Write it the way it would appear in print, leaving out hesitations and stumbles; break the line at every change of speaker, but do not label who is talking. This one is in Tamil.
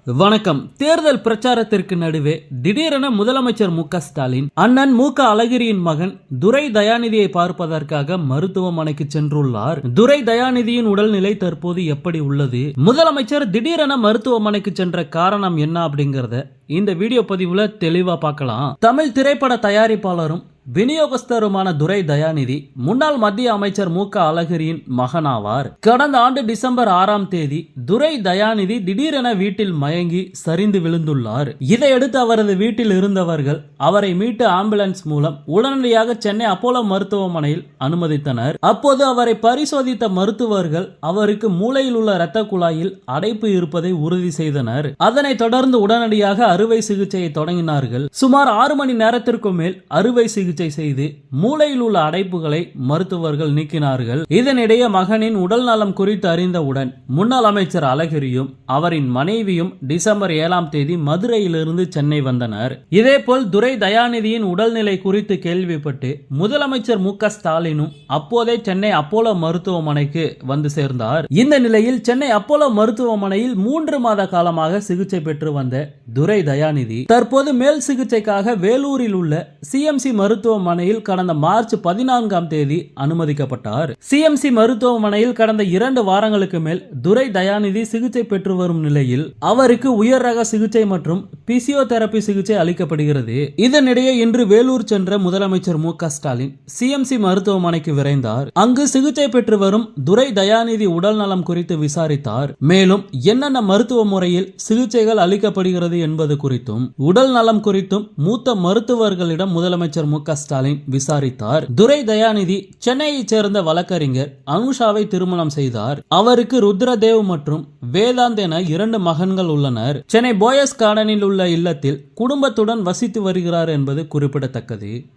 வணக்கம். தேர்தல் பிரச்சாரத்திற்கு நடுவே திடீரென முதலமைச்சர் மு.க.ஸ்டாலின் அண்ணன் மு.க. அழகிரியின் மகன் துரை தயாநிதியை பார்ப்பதற்காக மருத்துவமனைக்கு சென்றுள்ளார். துரை தயாநிதியின் உடல்நிலை தற்போது எப்படி உள்ளது, முதலமைச்சர் திடீரென மருத்துவமனைக்கு சென்ற காரணம் என்ன அப்படிங்கறத இந்த வீடியோ பதிவுல தெளிவா பார்க்கலாம். தமிழ் திரைப்பட தயாரிப்பாளரும் விநியோகஸ்தருமான துரை தயாநிதி முன்னாள் மத்திய அமைச்சர் மு.க. அழகிரியின் மகனாவார். கடந்த ஆண்டு டிசம்பர் 6ஆம் தேதி துரை தயாநிதி திடீரென வீட்டில் மயங்கி சரிந்து விழுந்துள்ளார். இதையடுத்து அவரது வீட்டில் இருந்தவர்கள் அவரை மீட்டு ஆம்புலன்ஸ் மூலம் உடனடியாக சென்னை அப்போலோ மருத்துவமனையில் அனுமதித்தனர். அப்போது அவரை பரிசோதித்த மருத்துவர்கள் அவருக்கு மூளையில் உள்ள இரத்த குழாயில் அடைப்பு இருப்பதை உறுதி செய்தனர். அதனைத் தொடர்ந்து உடனடியாக அறுவை சிகிச்சையை தொடங்கினார்கள். சுமார் 6 மணி நேரத்திற்கு மேல் அறுவை சிகிச்சை செய்து மூளையில் உள்ள அடைப்புகளை மருத்துவர்கள் நீக்கினார்கள். இதனிடையே மகனின் உடல் நலம் குறித்து அறிந்தவுடன் முன்னாள் அமைச்சர் அழகிரியும் அவரின் மனைவியும் டிசம்பர் 7ஆம் தேதி மதுரையிலிருந்து சென்னை வந்தனர். இதேபோல் துரை தயாநிதியின் உடல்நிலை குறித்து கேள்விப்பட்டு முதலமைச்சர் மு.க. ஸ்டாலினும் அப்போதே சென்னை அப்போலோ மருத்துவமனைக்கு வந்து சேர்ந்தார். இந்த நிலையில் சென்னை அப்போலோ மருத்துவமனையில் 3 மாத காலமாக சிகிச்சை பெற்று வந்த துரை தயாநிதி தற்போது மேல் சிகிச்சைக்காக வேலூரில் உள்ள சிஎம்சி மருத்துவமனையில் கடந்த மார்ச் 14ஆம் தேதி அனுமதிக்கப்பட்டார். சிஎம்சி மருத்துவமனையில் கடந்த 2 வாரங்களுக்கு மேல் துரை தயாநிதி சிகிச்சை பெற்று வரும் நிலையில் அவருக்கு உயர் ரக சிகிச்சை மற்றும் பிசியோதெரபி சிகிச்சை அளிக்கப்படுகிறது. இதனிடையே இன்று வேலூர் சென்ற முதலமைச்சர் மு.க. ஸ்டாலின் சிஎம்சி மருத்துவமனைக்கு விரைந்தார். அங்கு சிகிச்சை பெற்று வரும் துரை தயாநிதி உடல் நலம் குறித்து விசாரித்தார். மேலும் என்னென்ன மருத்துவ முறையில் சிகிச்சைகள் அளிக்கப்படுகிறது என்பது குறித்தும் உடல் நலம் குறித்தும் மூத்த மருத்துவர்களிடம் முதலமைச்சர் மு.க. ஸ்டாலின் விசாரித்தார். துரை தயாநிதி சென்னையைச் சேர்ந்த வழக்கறிஞர் அனுஷாவை திருமணம் செய்தார். அவருக்கு ருத்ரதேவ் மற்றும் வேதாந்த் என 2 மகன்கள் உள்ளனர். சென்னை போயஸ் கார்டனில் உள்ள இல்லத்தில் குடும்பத்துடன் வசித்து வருகிறார் என்பது குறிப்பிடத்தக்கது.